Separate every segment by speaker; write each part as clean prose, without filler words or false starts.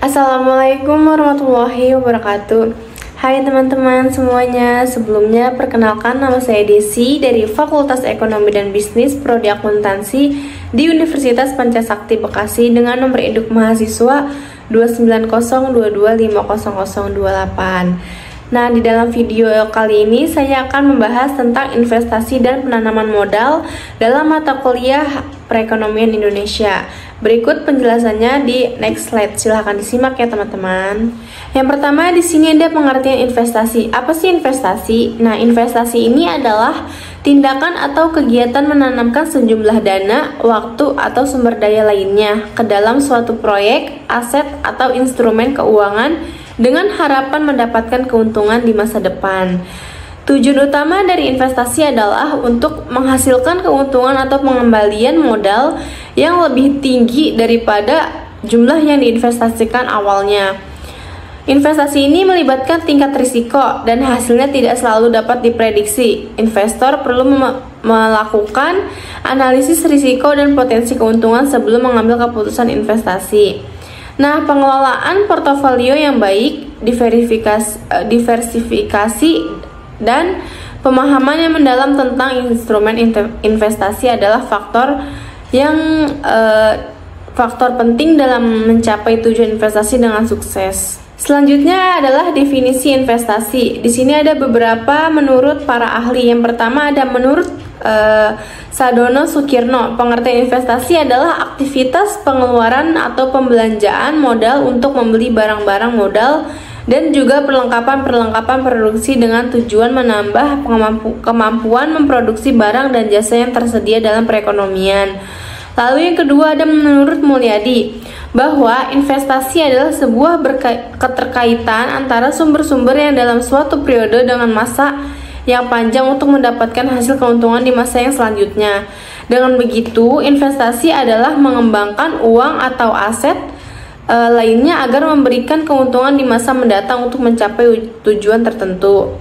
Speaker 1: Assalamualaikum warahmatullahi wabarakatuh. Hai teman-teman semuanya, sebelumnya perkenalkan nama saya Desi dari Fakultas Ekonomi dan Bisnis Prodi Akuntansi di Universitas Pancasakti Bekasi dengan nomor induk mahasiswa 290250028. Nah, di dalam video kali ini saya akan membahas tentang investasi dan penanaman modal dalam mata kuliah Perekonomian Indonesia. Berikut penjelasannya di next slide. Silahkan disimak ya teman-teman. Yang pertama di sini ada pengertian investasi. Apa sih investasi? Nah, investasi ini adalah tindakan atau kegiatan menanamkan sejumlah dana, waktu, atau sumber daya lainnya ke dalam suatu proyek, aset, atau instrumen keuangan dengan harapan mendapatkan keuntungan di masa depan. Tujuan utama dari investasi adalah untuk menghasilkan keuntungan atau pengembalian modal yang lebih tinggi daripada jumlah yang diinvestasikan awalnya. Investasi ini melibatkan tingkat risiko dan hasilnya tidak selalu dapat diprediksi. Investor perlu melakukan analisis risiko dan potensi keuntungan sebelum mengambil keputusan investasi. Nah, pengelolaan portofolio yang baik, diversifikasi, dan pemahaman yang mendalam tentang instrumen investasi adalah faktor penting dalam mencapai tujuan investasi dengan sukses. Selanjutnya adalah definisi investasi. Di sini ada beberapa menurut para ahli. Yang pertama ada menurut Sadono Sukirno. Pengertian investasi adalah aktivitas pengeluaran atau pembelanjaan modal untuk membeli barang-barang modal dan juga perlengkapan produksi dengan tujuan menambah kemampuan memproduksi barang dan jasa yang tersedia dalam perekonomian. Lalu yang kedua ada menurut Mulyadi bahwa investasi adalah sebuah keterkaitan antara sumber-sumber yang dalam suatu periode dengan masa yang panjang untuk mendapatkan hasil keuntungan di masa yang selanjutnya. Dengan begitu, investasi adalah mengembangkan uang atau aset lainnya agar memberikan keuntungan di masa mendatang untuk mencapai tujuan tertentu.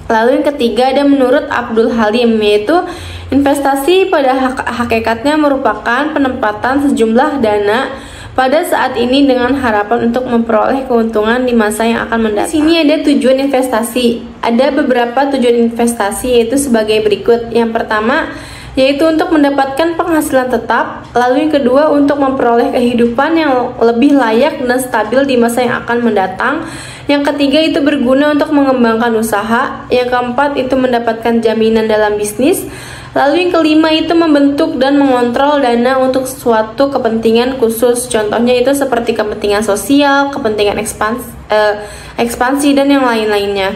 Speaker 1: Lalu yang ketiga ada menurut Abdul Halim, yaitu investasi pada hakikatnya merupakan penempatan sejumlah dana pada saat ini dengan harapan untuk memperoleh keuntungan di masa yang akan mendatang. Di sini ada tujuan investasi. Ada beberapa tujuan investasi yaitu sebagai berikut. Yang pertama yaitu untuk mendapatkan penghasilan tetap. Lalu yang kedua untuk memperoleh kehidupan yang lebih layak dan stabil di masa yang akan mendatang. Yang ketiga itu berguna untuk mengembangkan usaha. Yang keempat itu mendapatkan jaminan dalam bisnis. Lalu yang kelima itu membentuk dan mengontrol dana untuk suatu kepentingan khusus. Contohnya itu seperti kepentingan sosial, kepentingan ekspansi dan yang lain-lainnya.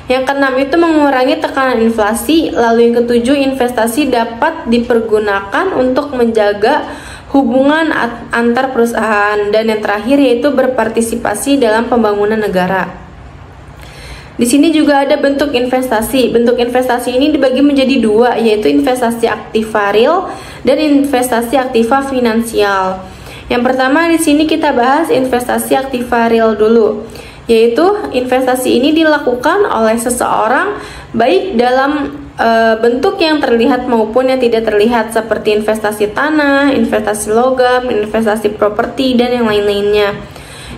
Speaker 1: Yang keenam itu mengurangi tekanan inflasi. Lalu yang ketujuh investasi dapat dipergunakan untuk menjaga hubungan antar perusahaan. Dan yang terakhir yaitu berpartisipasi dalam pembangunan negara. Di sini juga ada bentuk investasi. Bentuk investasi ini dibagi menjadi dua, yaitu investasi aktiva real dan investasi aktiva finansial. Yang pertama di sini kita bahas investasi aktiva real dulu, yaitu investasi ini dilakukan oleh seseorang baik dalam bentuk yang terlihat maupun yang tidak terlihat, seperti investasi tanah, investasi logam, investasi properti, dan yang lain-lainnya.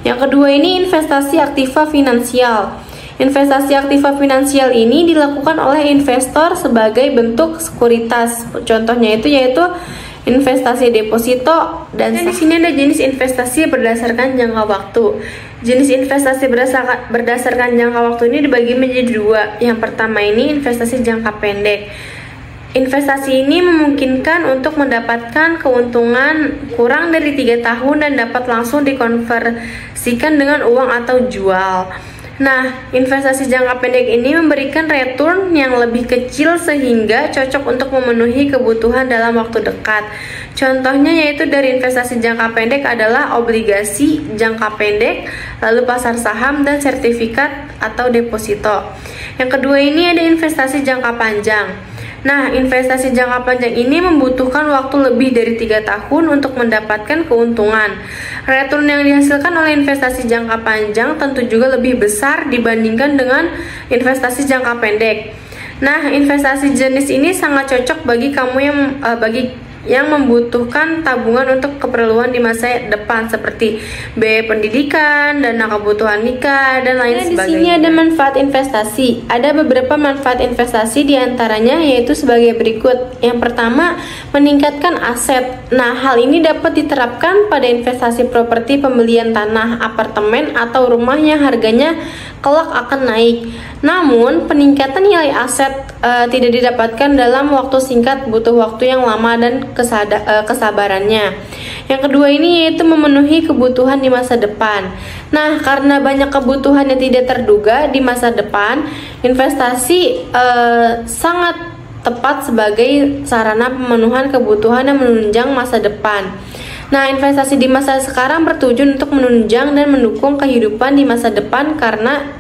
Speaker 1: Yang kedua ini investasi aktiva finansial. Investasi aktiva finansial ini dilakukan oleh investor sebagai bentuk sekuritas. Contohnya itu yaitu investasi deposito dan di sini ada jenis investasi berdasarkan jangka waktu. Jenis investasi berdasarkan jangka waktu ini dibagi menjadi dua. Yang pertama ini investasi jangka pendek. Investasi ini memungkinkan untuk mendapatkan keuntungan kurang dari 3 tahun dan dapat langsung dikonversikan dengan uang atau jual. Nah, investasi jangka pendek ini memberikan return yang lebih kecil sehingga cocok untuk memenuhi kebutuhan dalam waktu dekat. Contohnya yaitu dari investasi jangka pendek adalah obligasi jangka pendek, lalu pasar saham dan sertifikat atau deposito. Yang kedua ini ada investasi jangka panjang. Nah, investasi jangka panjang ini membutuhkan waktu lebih dari 3 tahun untuk mendapatkan keuntungan. Return yang dihasilkan oleh investasi jangka panjang tentu juga lebih besar dibandingkan dengan investasi jangka pendek. Nah, investasi jenis ini sangat cocok bagi kamu yang membutuhkan tabungan untuk keperluan di masa depan seperti biaya pendidikan, dana kebutuhan nikah, dan lain sebagainya. Di sini ada manfaat investasi. Ada beberapa manfaat investasi diantaranya yaitu sebagai berikut. Yang pertama, meningkatkan aset. Nah, hal ini dapat diterapkan pada investasi properti pembelian tanah, apartemen, atau rumah yang harganya kelak akan naik. Namun, peningkatan nilai aset tidak didapatkan dalam waktu singkat, butuh waktu yang lama dan kesabarannya. Yang kedua ini yaitu memenuhi kebutuhan di masa depan. Nah, karena banyak kebutuhan yang tidak terduga di masa depan, investasi sangat tepat sebagai sarana pemenuhan kebutuhan yang menunjang masa depan. Nah, investasi di masa sekarang bertujuan untuk menunjang dan mendukung kehidupan di masa depan karena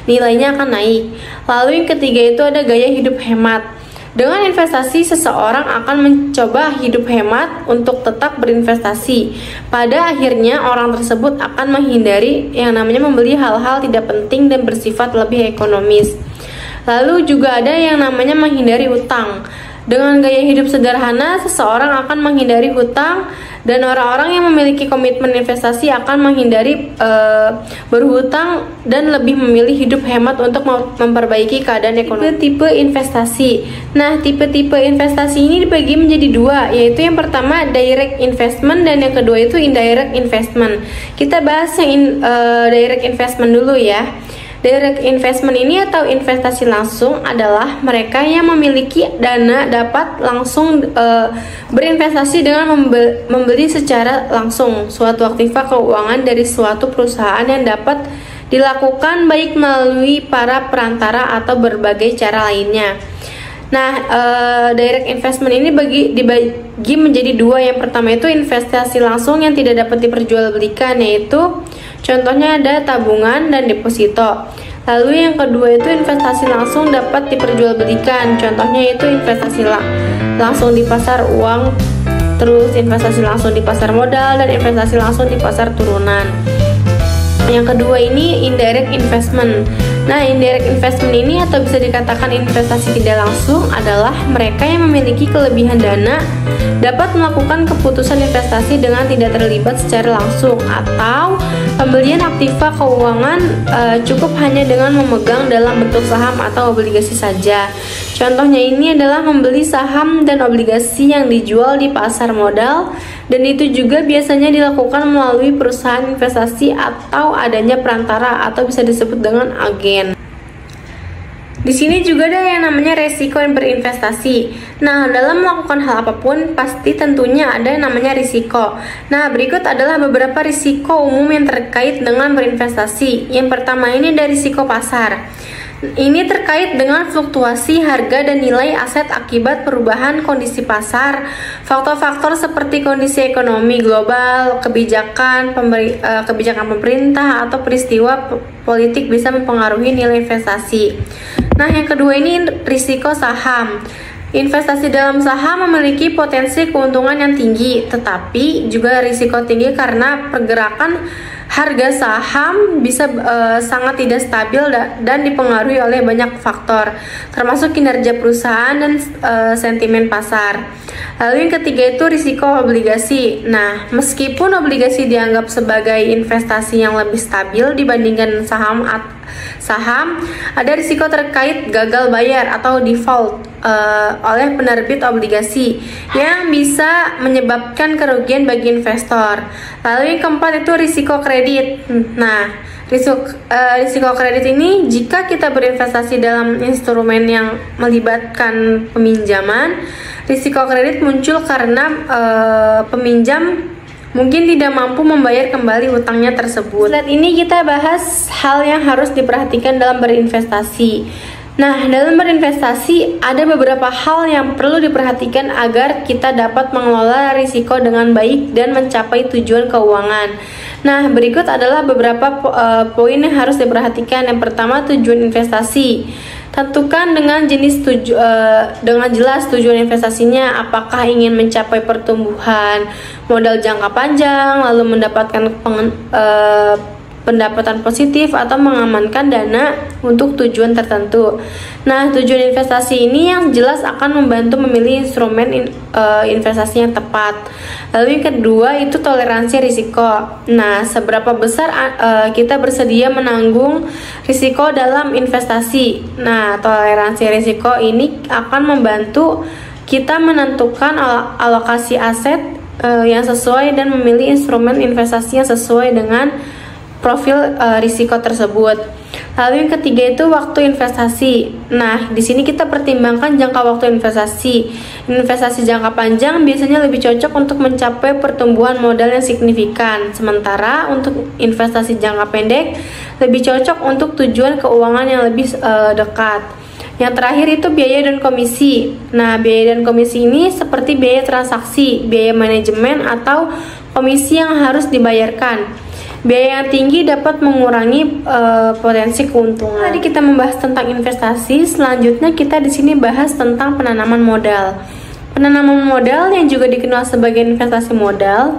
Speaker 1: nilainya akan naik. Lalu yang ketiga itu ada gaya hidup hemat. Dengan investasi, seseorang akan mencoba hidup hemat untuk tetap berinvestasi. Pada akhirnya, orang tersebut akan menghindari yang namanya membeli hal-hal tidak penting dan bersifat lebih ekonomis. Lalu juga ada yang namanya menghindari hutang. Dengan gaya hidup sederhana, seseorang akan menghindari hutang, dan orang-orang yang memiliki komitmen investasi akan menghindari berhutang dan lebih memilih hidup hemat untuk memperbaiki keadaan ekonomi. Tipe investasi. Nah, tipe-tipe investasi ini dibagi menjadi dua, yaitu yang pertama direct investment dan yang kedua itu indirect investment. Kita bahas yang direct investment dulu ya. Direct investment ini atau investasi langsung adalah mereka yang memiliki dana dapat langsung berinvestasi dengan membeli secara langsung suatu aktiva keuangan dari suatu perusahaan yang dapat dilakukan baik melalui para perantara atau berbagai cara lainnya. Nah, direct investment ini dibagi menjadi dua. Yang pertama itu investasi langsung yang tidak dapat diperjualbelikan, yaitu contohnya ada tabungan dan deposito. Lalu yang kedua itu investasi langsung dapat diperjualbelikan, contohnya itu investasi langsung di pasar uang, terus investasi langsung di pasar modal, dan investasi langsung di pasar turunan. Yang kedua ini indirect investment. Nah, indirect investment ini atau bisa dikatakan investasi tidak langsung adalah mereka yang memiliki kelebihan dana dapat melakukan keputusan investasi dengan tidak terlibat secara langsung, atau pembelian aktiva keuangan cukup hanya dengan memegang dalam bentuk saham atau obligasi saja. Contohnya ini adalah membeli saham dan obligasi yang dijual di pasar modal, dan itu juga biasanya dilakukan melalui perusahaan investasi atau adanya perantara atau bisa disebut dengan agen. Di sini juga ada yang namanya resiko yang berinvestasi. Nah, dalam melakukan hal apapun pasti tentunya ada yang namanya risiko. Nah, berikut adalah beberapa risiko umum yang terkait dengan berinvestasi. Yang pertama ini ada risiko pasar. Ini terkait dengan fluktuasi harga dan nilai aset akibat perubahan kondisi pasar. Faktor-faktor seperti kondisi ekonomi global, kebijakan pemerintah, atau peristiwa politik bisa mempengaruhi nilai investasi. Nah, yang kedua ini risiko saham. Investasi dalam saham memiliki potensi keuntungan yang tinggi, tetapi juga risiko tinggi karena pergerakan harga saham bisa sangat tidak stabil dan dipengaruhi oleh banyak faktor, termasuk kinerja perusahaan dan sentimen pasar. Lalu yang ketiga itu risiko obligasi. Nah, meskipun obligasi dianggap sebagai investasi yang lebih stabil dibandingkan saham, ada risiko terkait gagal bayar atau default oleh penerbit obligasi yang bisa menyebabkan kerugian bagi investor. Lalu yang keempat itu risiko kredit. Nah, risiko kredit ini jika kita berinvestasi dalam instrumen yang melibatkan peminjaman, risiko kredit muncul karena peminjam mungkin tidak mampu membayar kembali hutangnya tersebut. Saat ini kita bahas hal yang harus diperhatikan dalam berinvestasi. Nah, dalam berinvestasi ada beberapa hal yang perlu diperhatikan agar kita dapat mengelola risiko dengan baik dan mencapai tujuan keuangan. Nah, berikut adalah beberapa poin yang harus diperhatikan. Yang pertama, tujuan investasi. Tentukan dengan dengan jelas tujuan investasinya, apakah ingin mencapai pertumbuhan modal jangka panjang, lalu mendapatkan pendapatan positif atau mengamankan dana untuk tujuan tertentu. Nah, tujuan investasi ini yang jelas akan membantu memilih instrumen investasi yang tepat. Lalu yang kedua itu toleransi risiko. Nah, seberapa besar kita bersedia menanggung risiko dalam investasi. Nah, toleransi risiko ini akan membantu kita menentukan alokasi aset yang sesuai dan memilih instrumen investasi yang sesuai dengan profil risiko tersebut. Lalu yang ketiga itu waktu investasi. Nah, di sini kita pertimbangkan jangka waktu investasi. Investasi jangka panjang biasanya lebih cocok untuk mencapai pertumbuhan modal yang signifikan. Sementara untuk investasi jangka pendek lebih cocok untuk tujuan keuangan yang lebih dekat. Yang terakhir itu biaya dan komisi. Nah, biaya dan komisi ini seperti biaya transaksi, biaya manajemen, atau komisi yang harus dibayarkan. Biaya yang tinggi dapat mengurangi potensi keuntungan. Tadi kita membahas tentang investasi, selanjutnya kita di sini bahas tentang penanaman modal. Penanaman modal yang juga dikenal sebagai investasi modal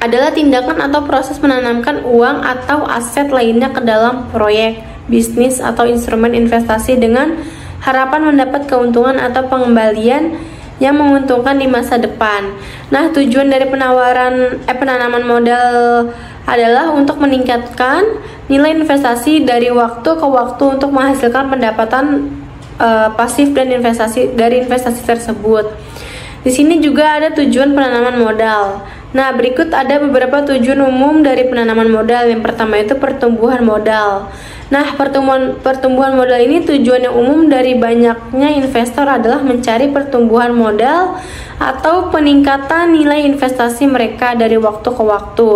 Speaker 1: adalah tindakan atau proses menanamkan uang atau aset lainnya ke dalam proyek, bisnis, atau instrumen investasi dengan harapan mendapat keuntungan atau pengembalian yang menguntungkan di masa depan. Nah, tujuan dari penanaman modal adalah untuk meningkatkan nilai investasi dari waktu ke waktu untuk menghasilkan pendapatan pasif dan dari investasi tersebut. Di sini juga ada tujuan penanaman modal. Nah, berikut ada beberapa tujuan umum dari penanaman modal. Yang pertama itu pertumbuhan modal. Nah, pertumbuhan modal ini tujuan yang umum dari banyaknya investor adalah mencari pertumbuhan modal atau peningkatan nilai investasi mereka dari waktu ke waktu.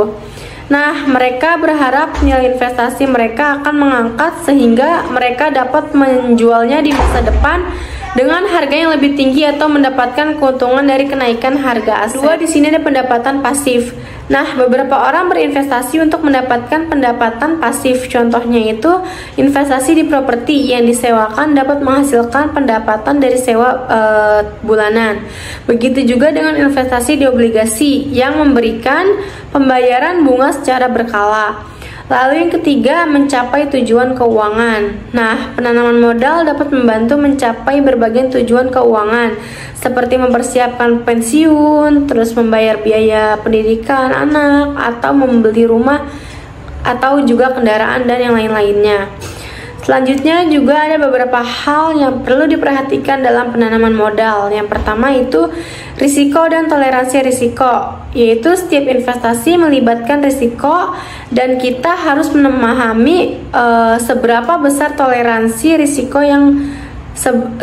Speaker 1: Nah, mereka berharap nilai investasi mereka akan mengangkat sehingga mereka dapat menjualnya di masa depan dengan harga yang lebih tinggi atau mendapatkan keuntungan dari kenaikan harga aset. Dua, di sini ada pendapatan pasif. Nah, beberapa orang berinvestasi untuk mendapatkan pendapatan pasif. Contohnya itu investasi di properti yang disewakan dapat menghasilkan pendapatan dari sewa bulanan. Begitu juga dengan investasi di obligasi yang memberikan pembayaran bunga secara berkala. Lalu yang ketiga, mencapai tujuan keuangan. Nah, penanaman modal dapat membantu mencapai berbagai tujuan keuangan seperti mempersiapkan pensiun, terus membayar biaya pendidikan anak, atau membeli rumah atau juga kendaraan dan yang lain-lainnya. Selanjutnya juga ada beberapa hal yang perlu diperhatikan dalam penanaman modal. Yang pertama itu risiko dan toleransi risiko, yaitu setiap investasi melibatkan risiko dan kita harus memahami seberapa besar toleransi risiko yang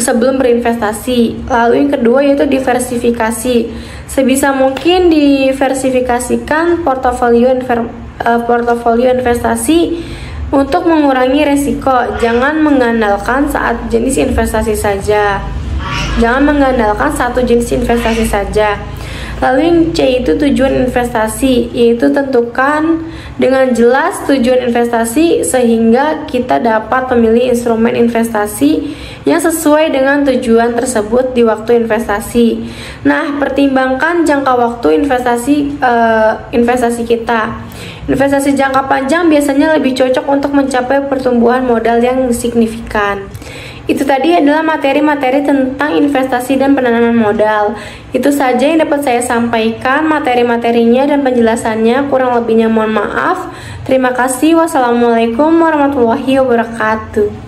Speaker 1: sebelum berinvestasi. Lalu yang kedua yaitu diversifikasi. Sebisa mungkin diversifikasikan portofolio investasi untuk mengurangi resiko. Jangan mengandalkan saat jenis investasi saja. Jangan mengandalkan satu jenis investasi saja. Lalu yang C itu tujuan investasi, yaitu tentukan dengan jelas tujuan investasi sehingga kita dapat memilih instrumen investasi yang sesuai dengan tujuan tersebut di waktu investasi. Nah, pertimbangkan jangka waktu investasi kita. Investasi jangka panjang biasanya lebih cocok untuk mencapai pertumbuhan modal yang signifikan. Itu tadi adalah materi-materi tentang investasi dan penanaman modal. Itu saja yang dapat saya sampaikan, materi-materinya dan penjelasannya. Kurang lebihnya mohon maaf. Terima kasih. Wassalamualaikum warahmatullahi wabarakatuh.